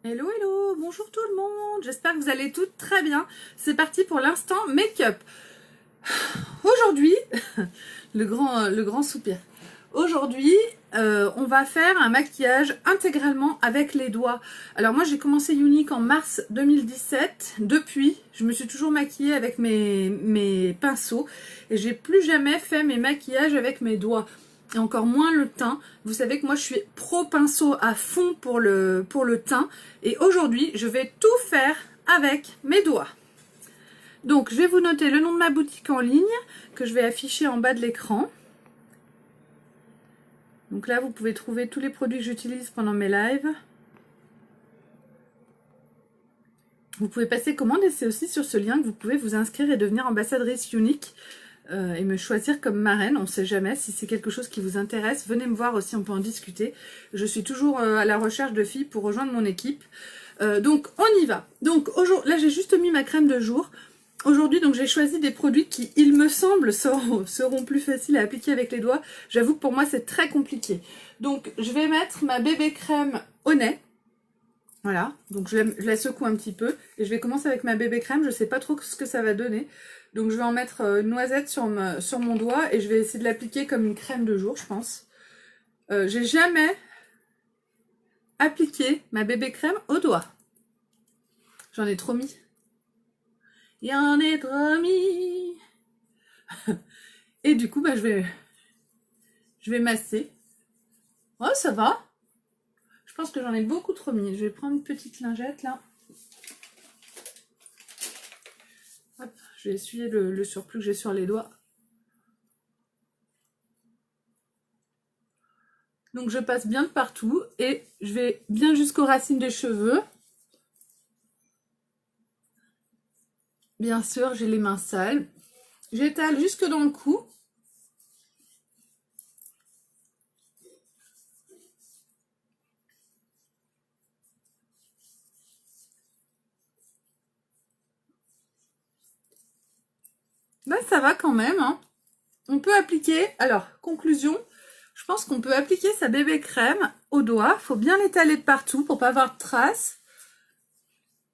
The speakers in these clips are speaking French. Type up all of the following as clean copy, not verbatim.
Hello, hello, bonjour tout le monde, j'espère que vous allez toutes très bien. C'est parti pour l'instant make-up. Aujourd'hui, le grand soupir. Aujourd'hui, on va faire un maquillage intégralement avec les doigts. Alors moi j'ai commencé Unique en mars 2017. Depuis, je me suis toujours maquillée avec mes pinceaux et j'ai plus jamais fait mes maquillages avec mes doigts. Et encore moins le teint. Vous savez que moi je suis pro pinceau à fond pour le teint. Et aujourd'hui, je vais tout faire avec mes doigts. Donc, je vais vous noter le nom de ma boutique en ligne que je vais afficher en bas de l'écran. Donc là, vous pouvez trouver tous les produits que j'utilise pendant mes lives. Vous pouvez passer commande et c'est aussi sur ce lien que vous pouvez vous inscrire et devenir ambassadrice Unique et me choisir comme marraine. On ne sait jamais si c'est quelque chose qui vous intéresse. Venez me voir aussi, on peut en discuter. Je suis toujours à la recherche de filles pour rejoindre mon équipe. Donc, on y va. Donc, là, j'ai juste mis ma crème de jour. Aujourd'hui, donc j'ai choisi des produits qui, il me semble, seront plus faciles à appliquer avec les doigts. J'avoue que pour moi, c'est très compliqué. Donc, je vais mettre ma bébé crème au nez. Voilà, donc je la secoue un petit peu. Et je vais commencer avec ma bébé crème. Je ne sais pas trop ce que ça va donner. Donc, je vais en mettre une noisette sur mon doigt. Et je vais essayer de l'appliquer comme une crème de jour, je pense. J'ai jamais appliqué ma bébé crème au doigt. J'en ai trop mis. Il y en a trop mis. Et du coup, bah, je vais masser. Ouais, ça va. Je pense que j'en ai beaucoup trop mis. Je vais prendre une petite lingette là. Hop, je vais essuyer le surplus que j'ai sur les doigts. Donc je passe bien de partout et je vais bien jusqu'aux racines des cheveux. Bien sûr, j'ai les mains sales. J'étale jusque dans le cou. Là, ça va quand même, hein. On peut appliquer, alors, conclusion, je pense qu'on peut appliquer sa bébé crème au doigt. Il faut bien l'étaler de partout pour pas avoir de traces.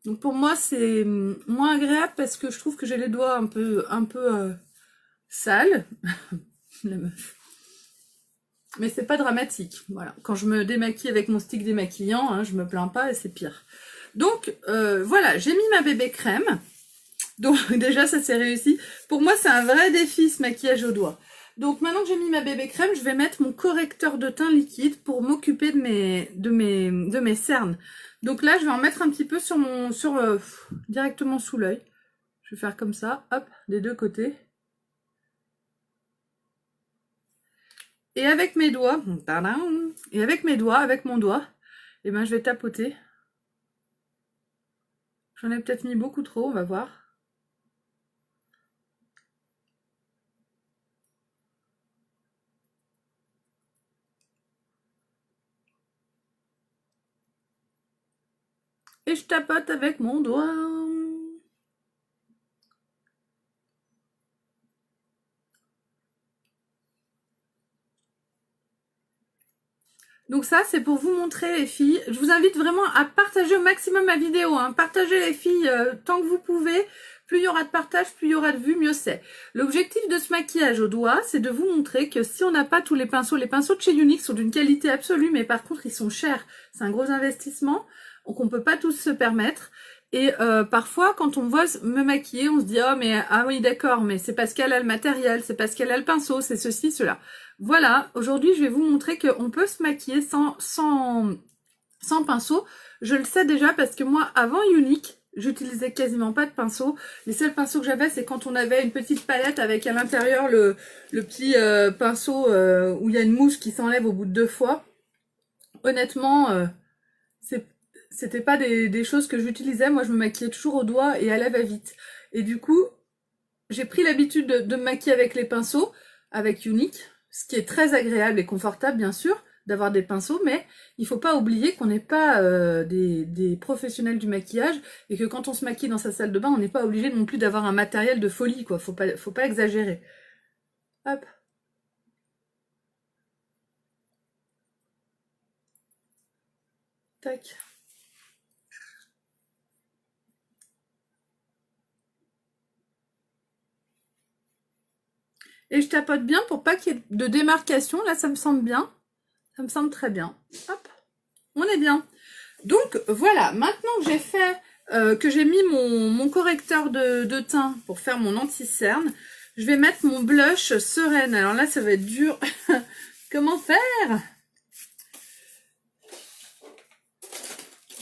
Donc pour moi, c'est moins agréable parce que je trouve que j'ai les doigts un peu sales. La meuf. Mais c'est pas dramatique. Voilà. Quand je me démaquille avec mon stick démaquillant, hein, je me plains pas et c'est pire. Donc voilà, j'ai mis ma bébé crème. Donc déjà ça c'est réussi. Pour moi c'est un vrai défi ce maquillage au doigt. Donc maintenant que j'ai mis ma bébé crème, je vais mettre mon correcteur de teint liquide pour m'occuper de mes cernes. Donc là je vais en mettre un petit peu directement sous l'œil. Je vais faire comme ça, hop, des deux côtés. Et avec mes doigts, avec mon doigt, et ben je vais tapoter. J'en ai peut-être mis beaucoup trop, on va voir. Et je tapote avec mon doigt. Donc ça, c'est pour vous montrer les filles. Je vous invite vraiment à partager au maximum ma vidéo. Hein. Partagez les filles tant que vous pouvez. Plus il y aura de partage, plus il y aura de vues, mieux c'est. L'objectif de ce maquillage au doigt, c'est de vous montrer que si on n'a pas tous les pinceaux de chez Unique sont d'une qualité absolue, mais par contre, ils sont chers. C'est un gros investissement, donc on peut pas tous se permettre. Et parfois, quand on voit me maquiller, on se dit « Oh, mais ah oui, d'accord, mais c'est parce qu'elle a le matériel, c'est parce qu'elle a le pinceau, c'est ceci, cela. » Voilà, aujourd'hui, je vais vous montrer qu'on peut se maquiller sans pinceau. Je le sais déjà parce que moi, avant Unique, j'utilisais quasiment pas de pinceau. Les seuls pinceaux que j'avais, c'est quand on avait une petite palette avec à l'intérieur le petit pinceau où il y a une mousse qui s'enlève au bout de 2 fois. Honnêtement, c'était pas des choses que j'utilisais. Moi, je me maquillais toujours au doigt et à la va-vite. Et du coup, j'ai pris l'habitude de me maquiller avec les pinceaux, avec Unique, ce qui est très agréable et confortable, bien sûr, d'avoir des pinceaux, mais il faut pas oublier qu'on n'est pas des professionnels du maquillage et que quand on se maquille dans sa salle de bain, on n'est pas obligé non plus d'avoir un matériel de folie, quoi. Faut pas exagérer. Hop. Tac. Et je tapote bien pour pas qu'il y ait de démarcation. Là, ça me semble bien. Ça me semble très bien. Hop, on est bien. Donc, voilà. Maintenant que j'ai fait, que j'ai mis mon correcteur de teint pour faire mon anti-cerne, je vais mettre mon blush Sereine. Alors là, ça va être dur. Comment faire?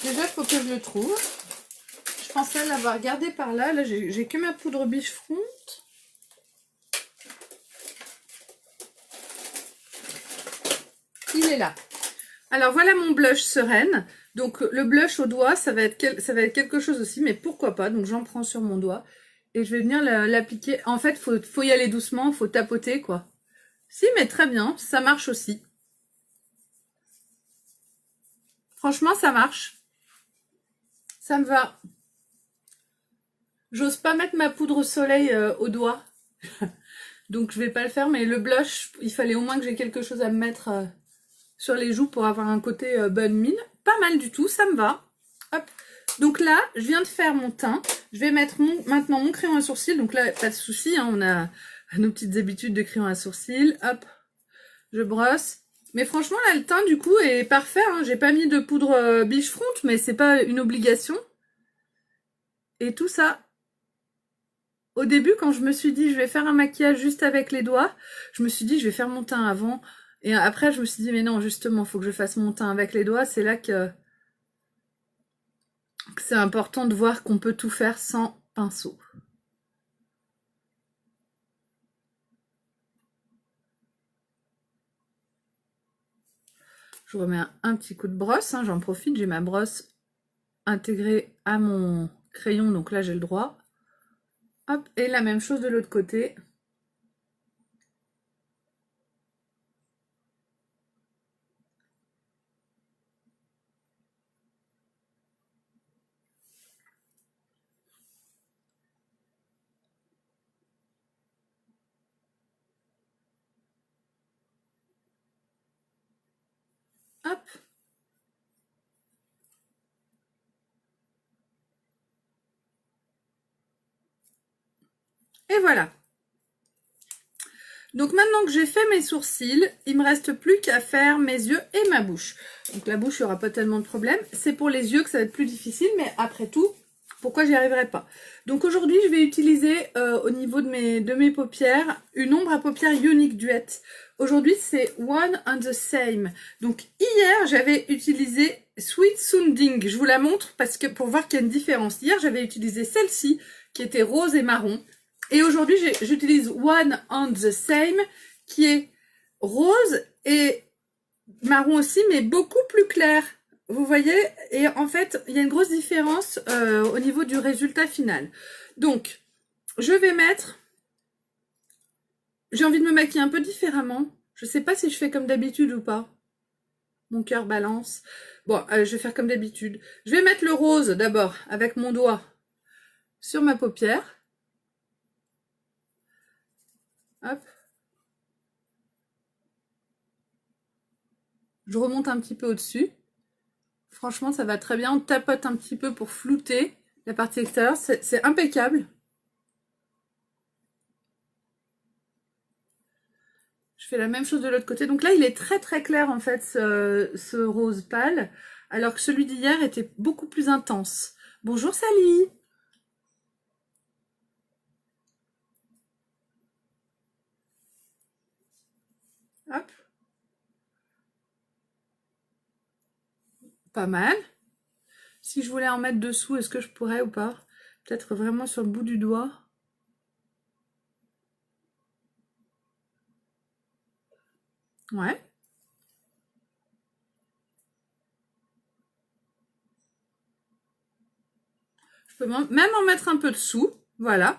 Déjà, il faut que je le trouve. Je pensais l'avoir gardé par là. Là, j'ai que ma poudre Bichefront. Il est là. Alors, voilà mon blush Sereine. Donc, le blush au doigt, ça va être quelque chose aussi, mais pourquoi pas. Donc, j'en prends sur mon doigt. Et je vais venir l'appliquer. En fait, faut y aller doucement, faut tapoter, quoi. Si, mais très bien, ça marche aussi. Franchement, ça marche. Ça me va. J'ose pas mettre ma poudre soleil au doigt. Donc, je vais pas le faire, mais le blush, il fallait au moins que j'ai quelque chose à me mettre sur les joues pour avoir un côté bonne mine. Pas mal du tout, ça me va. Hop. Donc là, je viens de faire mon teint. Je vais mettre maintenant mon crayon à sourcils. Donc là, pas de souci, hein, on a nos petites habitudes de crayon à sourcils. Hop, je brosse. Mais franchement, là, le teint, du coup, est parfait. Hein. J'ai pas mis de poudre Bichefront, mais c'est pas une obligation. Et tout ça. Au début, quand je me suis dit, je vais faire un maquillage juste avec les doigts, je me suis dit, je vais faire mon teint avant. Et après, je me suis dit, mais non, justement, il faut que je fasse mon teint avec les doigts. C'est là que c'est important de voir qu'on peut tout faire sans pinceau. Je remets un petit coup de brosse, hein, j'en profite, j'ai ma brosse intégrée à mon crayon, donc là j'ai le droit. Hop, et la même chose de l'autre côté. Hop. Et voilà. Donc maintenant que j'ai fait mes sourcils, il me reste plus qu'à faire mes yeux et ma bouche. Donc la bouche, il n'y aura pas tellement de problème. C'est pour les yeux que ça va être plus difficile, mais après tout, pourquoi j'y arriverai pas? Donc aujourd'hui, je vais utiliser au niveau de mes paupières une ombre à paupières Unique Duet. Aujourd'hui, c'est One and the Same. Donc hier, j'avais utilisé Sweet Sounding. Je vous la montre parce que pour voir qu'il y a une différence. Hier, j'avais utilisé celle-ci qui était rose et marron. Et aujourd'hui, j'utilise One and the Same qui est rose et marron aussi, mais beaucoup plus clair. Vous voyez? Et en fait, il y a une grosse différence au niveau du résultat final. Donc, je vais mettre... J'ai envie de me maquiller un peu différemment. Je sais pas si je fais comme d'habitude ou pas. Mon cœur balance. Bon, je vais faire comme d'habitude. Je vais mettre le rose d'abord avec mon doigt sur ma paupière. Hop. Je remonte un petit peu au-dessus. Franchement, ça va très bien. On tapote un petit peu pour flouter la partie extérieure. C'est impeccable. Je fais la même chose de l'autre côté. Donc là, il est très très clair en fait, ce rose pâle. Alors que celui d'hier était beaucoup plus intense. Bonjour Sally. Hop. Pas mal. Si je voulais en mettre dessous, est-ce que je pourrais ou pas? Peut-être vraiment sur le bout du doigt. Ouais. Je peux même en mettre un peu dessous. Voilà.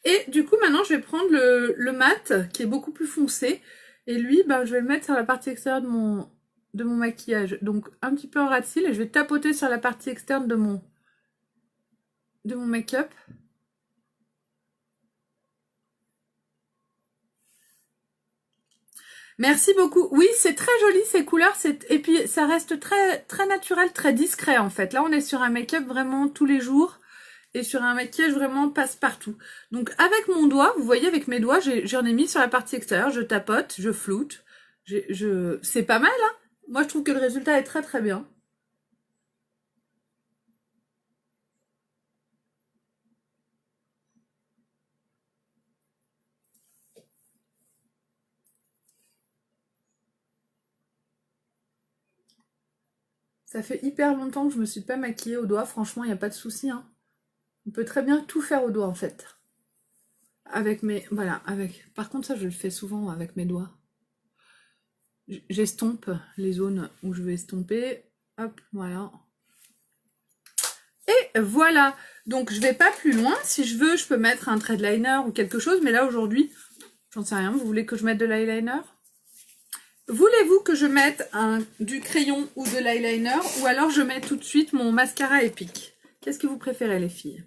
Et du coup, maintenant, je vais prendre le mat qui est beaucoup plus foncé. Et lui, ben, je vais le mettre sur la partie extérieure de mon maquillage. Donc, un petit peu en ras de cils. Et je vais tapoter sur la partie externe de mon make-up. Merci beaucoup. Oui, c'est très joli ces couleurs. Et puis, ça reste très, très naturel, très discret en fait. Là, on est sur un make-up vraiment tous les jours. et sur un maquillage vraiment passe-partout. Donc avec mon doigt, vous voyez avec mes doigts, j'en ai mis sur la partie extérieure, je tapote, je floute, c'est pas mal, hein. Moi je trouve que le résultat est très très bien. Ça fait hyper longtemps que je me suis pas maquillée au doigt, franchement il n'y a pas de souci, hein. On peut très bien tout faire au doigt en fait. Avec mes... Voilà, avec... Par contre ça je le fais souvent avec mes doigts. J'estompe les zones où je veux estomper. Hop, voilà. Et voilà. Donc je vais pas plus loin. Si je veux, je peux mettre un trait de liner ou quelque chose. Mais là aujourd'hui, j'en sais rien. Vous voulez que je mette de l'eyeliner? Voulez-vous que je mette du crayon ou de l'eyeliner? Ou alors je mets tout de suite mon mascara épique? Qu'est-ce que vous préférez les filles?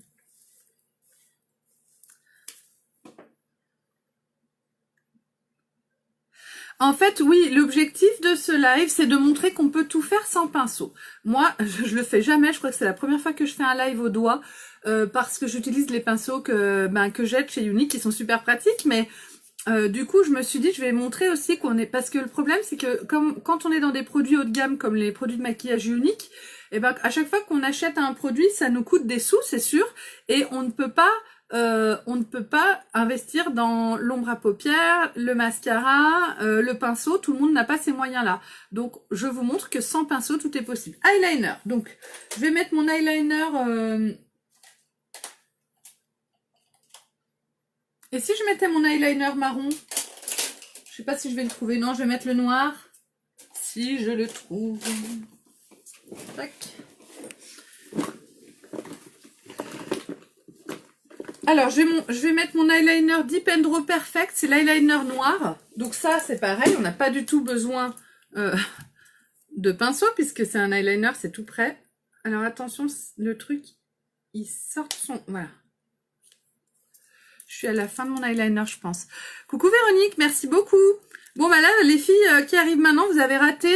En fait, oui, l'objectif de ce live, c'est de montrer qu'on peut tout faire sans pinceau. Moi, je le fais jamais, je crois que c'est la première fois que je fais un live au doigt, parce que j'utilise les pinceaux que j'ai chez Unique, qui sont super pratiques, mais du coup, je me suis dit, je vais montrer aussi qu'on est... Parce que le problème, c'est que quand on est dans des produits haut de gamme, comme les produits de maquillage Unique, et ben, à chaque fois qu'on achète un produit, ça nous coûte des sous, c'est sûr, et on ne peut pas investir dans l'ombre à paupières, le mascara, le pinceau. Tout le monde n'a pas ces moyens-là. Donc, je vous montre que sans pinceau, tout est possible. Eyeliner. Donc, je vais mettre mon eyeliner... Et si je mettais mon eyeliner marron? Je sais pas si je vais le trouver. Non, je vais mettre le noir. Si je le trouve. Tac. Alors, je vais mettre mon eyeliner Dip and Draw Perfect. C'est l'eyeliner noir. Donc ça, c'est pareil. On n'a pas du tout besoin de pinceau puisque c'est un eyeliner, c'est tout prêt. Alors, attention, le truc, il sort son... Voilà. Je suis à la fin de mon eyeliner, je pense. Coucou Véronique, merci beaucoup. Bon, bah là, les filles qui arrivent maintenant, vous avez raté.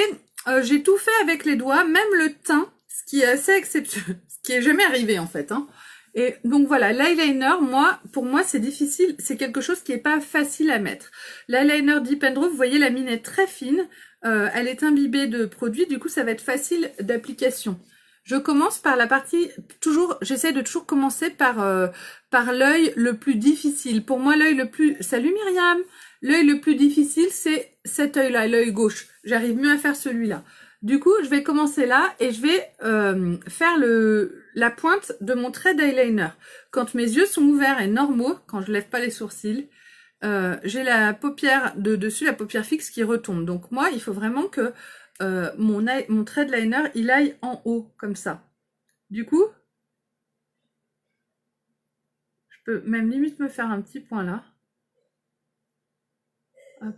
J'ai tout fait avec les doigts, même le teint, ce qui est assez exceptionnel, ce qui est jamais arrivé en fait, hein. Et donc voilà, l'eyeliner, pour moi, c'est difficile, c'est quelque chose qui est pas facile à mettre. L'eyeliner Dip and Draw, vous voyez, la mine est très fine, elle est imbibée de produit, du coup, ça va être facile d'application. Je commence par la partie, j'essaie de toujours commencer par l'œil le plus difficile. Pour moi, l'œil le plus... Salut Myriam! L'œil le plus difficile, c'est cet œil-là, l'œil gauche. J'arrive mieux à faire celui-là. Du coup, je vais commencer là et je vais faire la pointe de mon trait d'eyeliner. Quand mes yeux sont ouverts et normaux, quand je lève pas les sourcils, j'ai la paupière de dessus, la paupière fixe qui retombe. Donc moi, il faut vraiment que mon trait de liner, il aille en haut, comme ça. Du coup, je peux même limite me faire un petit point là. Hop.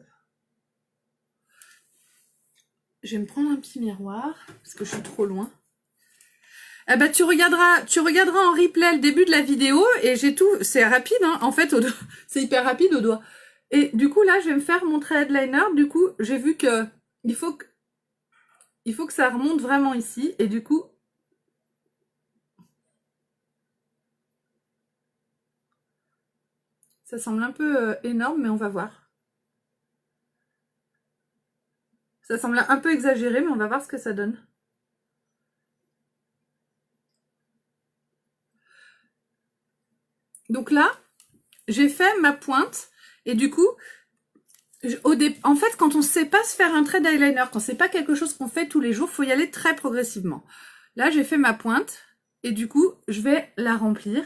Je vais me prendre un petit miroir, parce que je suis trop loin. Eh ben, tu regarderas en replay le début de la vidéo, et j'ai tout, c'est rapide, hein, en fait, c'est hyper rapide au doigt. Et du coup, là, je vais me faire mon trait de liner, du coup, j'ai vu que il faut que ça remonte vraiment ici, et du coup, ça semble un peu énorme, mais on va voir. Ça semble un peu exagéré, mais on va voir ce que ça donne. Donc là, j'ai fait ma pointe, et du coup, en fait, quand on ne sait pas se faire un trait d'eyeliner, quand c'est pas quelque chose qu'on fait tous les jours, faut y aller très progressivement. Là, j'ai fait ma pointe, et du coup, je vais la remplir.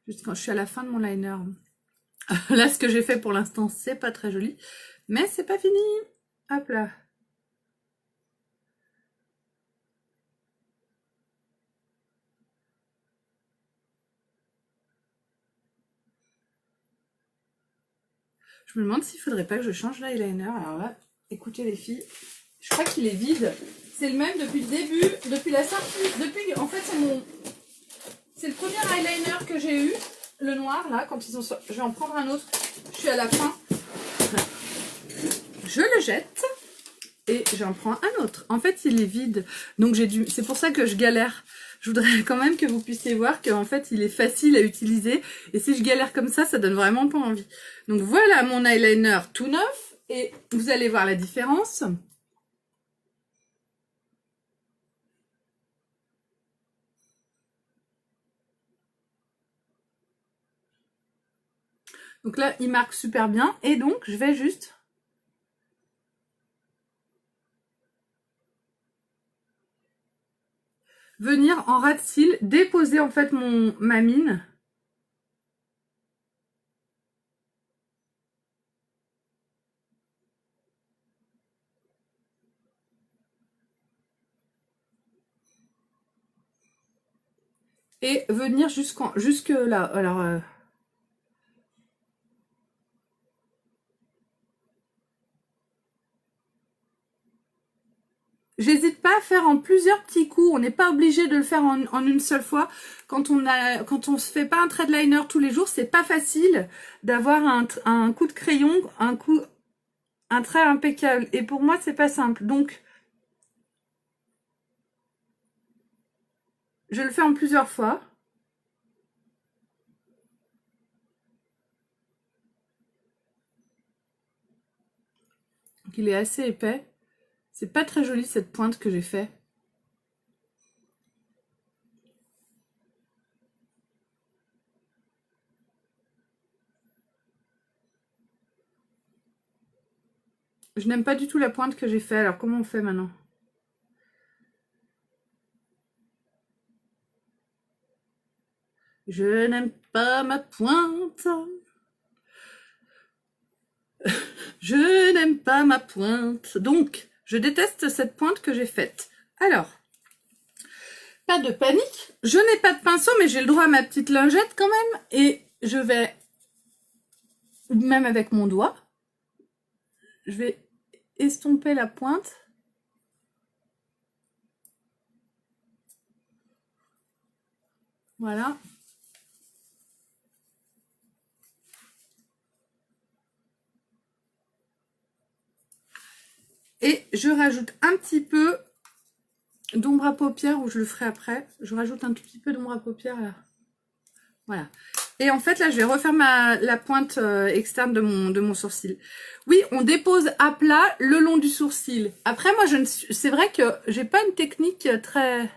Juste quand je suis à la fin de mon liner. Là, ce que j'ai fait pour l'instant, c'est pas très joli. Mais c'est pas fini. Hop là. Je me demande s'il faudrait pas que je change l'eyeliner. Alors là, écoutez les filles, Je crois qu'il est vide. C'est le même depuis le début, depuis la sortie. En fait, c'est le premier eyeliner que j'ai eu. Le noir, là, quand ils ont sorti. Je vais en prendre un autre. Je suis à la fin. Je le jette. Et j'en prends un autre. En fait, il est vide. Donc, c'est pour ça que je galère. Je voudrais quand même que vous puissiez voir qu'en fait, il est facile à utiliser. Et si je galère comme ça donne vraiment pas envie. Donc, voilà mon eyeliner tout neuf. Et vous allez voir la différence. Donc là, il marque super bien. Et donc, je vais juste... venir en ras de cils, déposer en fait ma mine. Et venir jusque là. Alors, j'hésite pas à faire en plusieurs petits coups. On n'est pas obligé de le faire en une seule fois. Quand on se fait pas un trait de liner tous les jours, c'est pas facile d'avoir un coup de crayon, un trait impeccable. Et pour moi, c'est pas simple. Donc, je le fais en plusieurs fois. Donc, il est assez épais. C'est pas très joli cette pointe que j'ai fait. Je n'aime pas du tout la pointe que j'ai fait. Alors, comment on fait maintenant? Je n'aime pas ma pointe. Je n'aime pas ma pointe. Donc, je déteste cette pointe que j'ai faite. Alors, pas de panique. Je n'ai pas de pinceau, mais j'ai le droit à ma petite lingette quand même. Et je vais, même avec mon doigt, je vais estomper la pointe. Voilà. Et je rajoute un petit peu d'ombre à paupières, ou je le ferai après. Je rajoute un tout petit peu d'ombre à paupières là. Voilà. Et en fait, là, je vais refaire la pointe externe de mon sourcil. Oui, on dépose à plat le long du sourcil. Après, moi, c'est vrai que j'ai pas une technique très...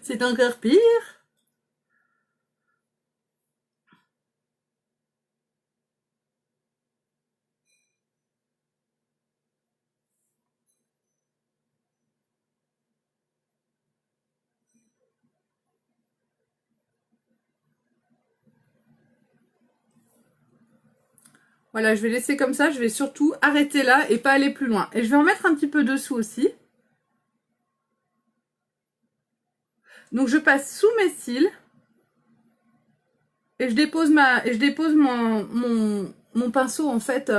C'est encore pire. Voilà, je vais laisser comme ça. Je vais surtout arrêter là et pas aller plus loin. Et je vais en mettre un petit peu dessous aussi. Donc, je passe sous mes cils. Et je dépose, mon pinceau, en fait,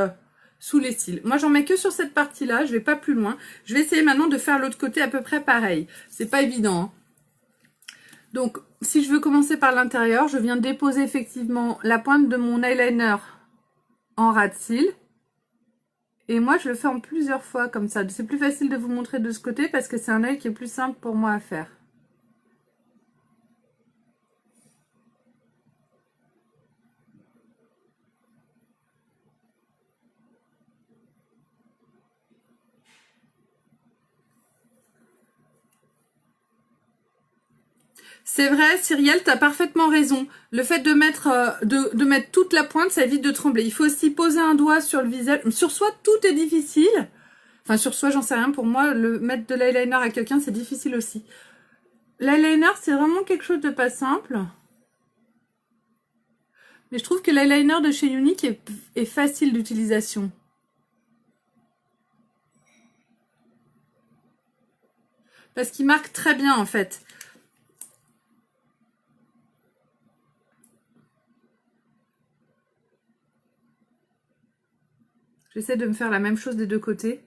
sous les cils. Moi, j'en mets que sur cette partie-là. Je vais pas plus loin. Je vais essayer maintenant de faire l'autre côté à peu près pareil. C'est pas évident, hein. Donc, si je veux commencer par l'intérieur, je viens déposer effectivement la pointe de mon eyeliner en ras de cils. Et moi, je le fais en plusieurs fois comme ça. C'est plus facile de vous montrer de ce côté parce que c'est un œil qui est plus simple pour moi à faire. C'est vrai, Cyrielle, tu as parfaitement raison. Le fait de mettre, de mettre toute la pointe, ça évite de trembler. Il faut aussi poser un doigt sur le visage. Sur soi, tout est difficile. Enfin, sur soi, j'en sais rien. Pour moi, mettre de l'eyeliner à quelqu'un, c'est difficile aussi. L'eyeliner, c'est vraiment quelque chose de pas simple. Mais je trouve que l'eyeliner de chez Unique est facile d'utilisation. Parce qu'il marque très bien, en fait. J'essaie de me faire la même chose des deux côtés.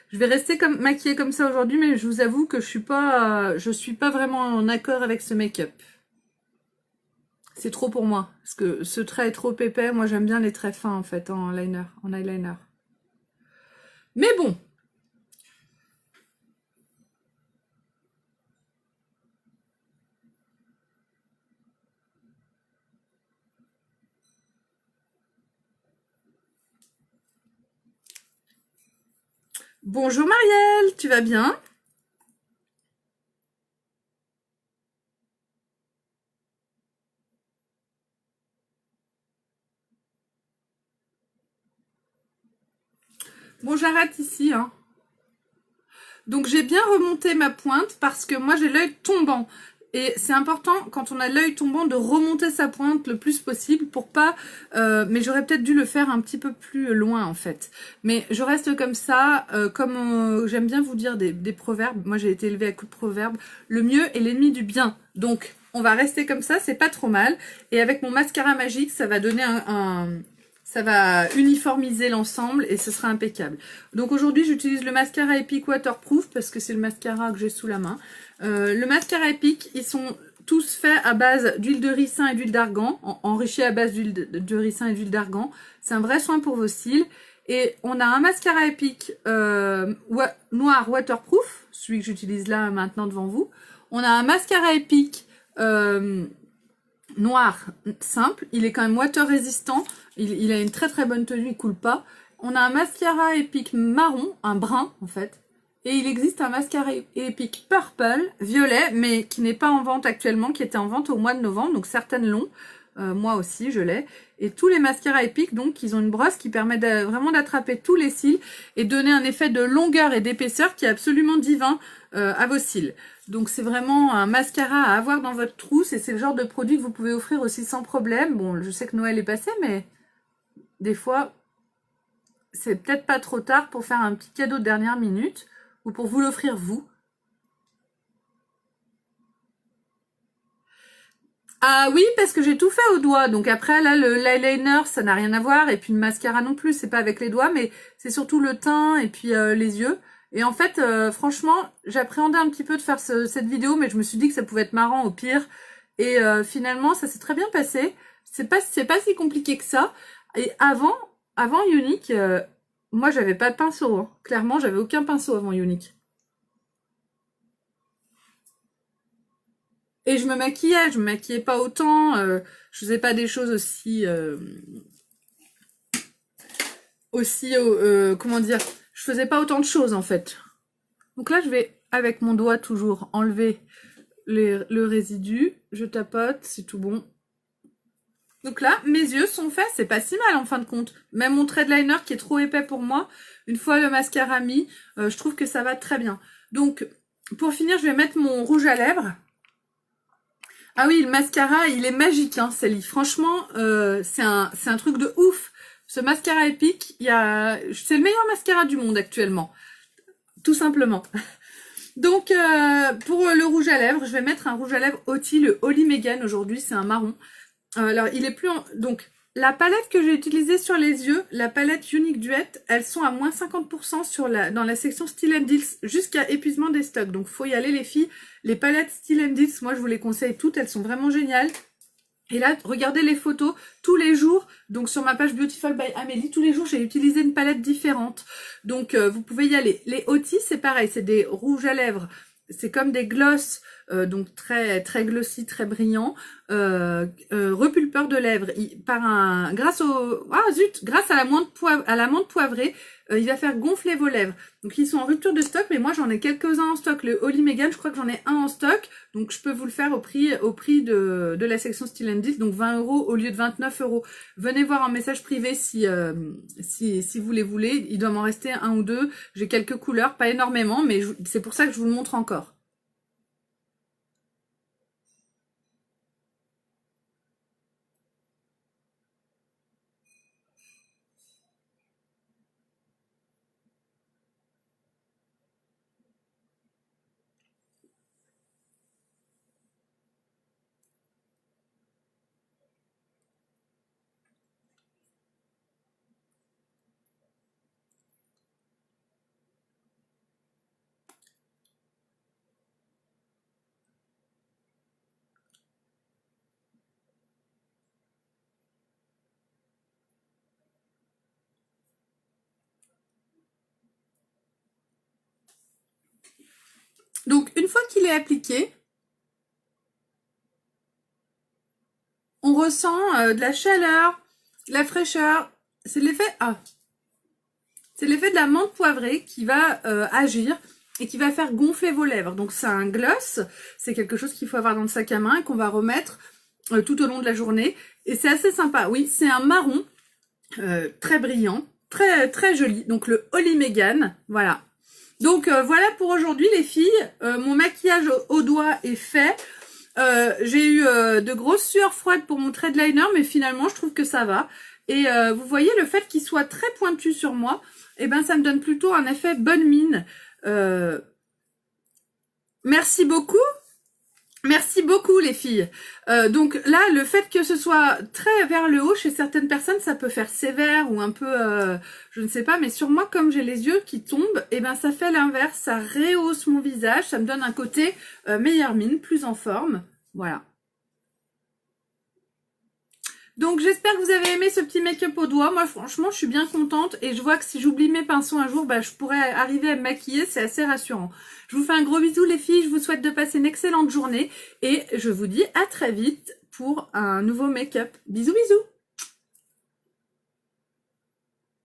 Je vais rester maquillée comme ça aujourd'hui, mais je vous avoue que je suis pas vraiment en accord avec ce make-up. C'est trop pour moi, parce que ce trait est trop épais. Moi, j'aime bien les traits fins, en fait, en eyeliner. Mais bon. Bonjour Marielle, tu vas bien? Bon, j'arrête ici, hein. Donc j'ai bien remonté ma pointe parce que moi j'ai l'œil tombant. Et c'est important quand on a l'œil tombant de remonter sa pointe le plus possible pour pas... mais j'aurais peut-être dû le faire un petit peu plus loin en fait. Mais je reste comme ça, comme j'aime bien vous dire des proverbes. Moi j'ai été élevée à coups de proverbes. Le mieux est l'ennemi du bien. Donc on va rester comme ça, c'est pas trop mal. Et avec mon mascara magique, ça va donner ça va uniformiser l'ensemble et ce sera impeccable. Donc aujourd'hui, j'utilise le mascara Epic Waterproof parce que c'est le mascara que j'ai sous la main. Le mascara Epic, ils sont tous faits à base d'huile de ricin et d'huile d'argan, enrichis à base d'huile de ricin et d'huile d'argan. C'est un vrai soin pour vos cils. Et on a un mascara Epic noir waterproof, celui que j'utilise là maintenant devant vous. On a un mascara Epic noir simple, il est quand même water résistant, il a une très très bonne tenue, il coule pas. On a un mascara Epic marron, un brun en fait, et il existe un mascara Epic purple, violet, mais qui n'est pas en vente actuellement, qui était en vente au mois de novembre, donc certaines l'ont, moi aussi je l'ai. Et tous les mascaras Epic, donc ils ont une brosse qui permet vraiment d'attraper tous les cils et donner un effet de longueur et d'épaisseur qui est absolument divin à vos cils. Donc c'est vraiment un mascara à avoir dans votre trousse et c'est le genre de produit que vous pouvez offrir aussi sans problème. Bon, je sais que Noël est passé, mais des fois, c'est peut-être pas trop tard pour faire un petit cadeau de dernière minute ou pour vous l'offrir vous. Ah oui, parce que j'ai tout fait au doigt. Donc après, là, l'eyeliner, ça n'a rien à voir. Et puis le mascara non plus, c'est pas avec les doigts, mais c'est surtout le teint et puis les yeux. Et en fait, franchement, j'appréhendais un petit peu de faire cette vidéo, mais je me suis dit que ça pouvait être marrant au pire. Et finalement, ça s'est très bien passé. C'est pas si compliqué que ça. Et avant Unique, moi, j'avais pas de pinceau. Hein. Clairement, j'avais aucun pinceau avant Unique. Et je me maquillais pas autant, je faisais pas des choses comment dire, je faisais pas autant de choses en fait. Donc là, je vais avec mon doigt toujours enlever le résidu, je tapote, c'est tout bon. Donc là, mes yeux sont faits, c'est pas si mal en fin de compte. Même mon trait de liner qui est trop épais pour moi, une fois le mascara mis, je trouve que ça va très bien. Donc, pour finir, je vais mettre mon rouge à lèvres. Ah oui, le mascara, il est magique, hein, Sally. Franchement, c'est un truc de ouf. Ce mascara Epic, c'est le meilleur mascara du monde actuellement, tout simplement. Donc, pour le rouge à lèvres, je vais mettre un rouge à lèvres Coty, le Holly Megan aujourd'hui, c'est un marron. Alors, il est plus donc la palette que j'ai utilisée sur les yeux, la palette Unique Duet, elles sont à moins 50% dans la section Style and Deals jusqu'à épuisement des stocks. Donc, faut y aller les filles. Les palettes Style and Deals, moi, je vous les conseille toutes. Elles sont vraiment géniales. Et là, regardez les photos tous les jours. Donc, sur ma page Beautiful by Amélie, tous les jours, j'ai utilisé une palette différente. Donc, vous pouvez y aller. Les Coty, c'est pareil. C'est des rouges à lèvres. C'est comme des glosses, donc très très glossy, très brillant, repulpeur de lèvres. Grâce à la menthe poivrée, il va faire gonfler vos lèvres. Donc ils sont en rupture de stock, mais moi j'en ai quelques-uns en stock. Le Holly Megan, je crois que j'en ai un en stock, donc je peux vous le faire au prix de la section Style and Deals, donc 20 € au lieu de 29 €. Venez voir en message privé si vous les voulez. Il doit m'en rester un ou deux. J'ai quelques couleurs, pas énormément, mais c'est pour ça que je vous le montre encore. Donc, une fois qu'il est appliqué, on ressent de la chaleur, de la fraîcheur. C'est l'effet c'est l'effet de la menthe poivrée qui va agir et qui va faire gonfler vos lèvres. Donc c'est un gloss, c'est quelque chose qu'il faut avoir dans le sac à main et qu'on va remettre tout au long de la journée. Et c'est assez sympa. Oui, c'est un marron très brillant, très joli. Donc le Holly Meghan, voilà. Donc voilà pour aujourd'hui les filles. Mon maquillage au doigt est fait. J'ai eu de grosses sueurs froides pour mon thread liner, mais finalement je trouve que ça va. Et vous voyez, le fait qu'il soit très pointu sur moi, eh ben ça me donne plutôt un effet bonne mine. Merci beaucoup. Merci beaucoup les filles. Donc là, le fait que ce soit très vers le haut, chez certaines personnes, ça peut faire sévère ou un peu, je ne sais pas, mais sur moi, comme j'ai les yeux qui tombent, eh ben ça fait l'inverse, ça rehausse mon visage, ça me donne un côté meilleure mine, plus en forme. Voilà. Donc j'espère que vous avez aimé ce petit make-up au doigt. Moi franchement je suis bien contente et je vois que si j'oublie mes pinceaux un jour, bah, je pourrais arriver à me maquiller, c'est assez rassurant. Je vous fais un gros bisou les filles, je vous souhaite de passer une excellente journée et je vous dis à très vite pour un nouveau make-up. Bisous bisous.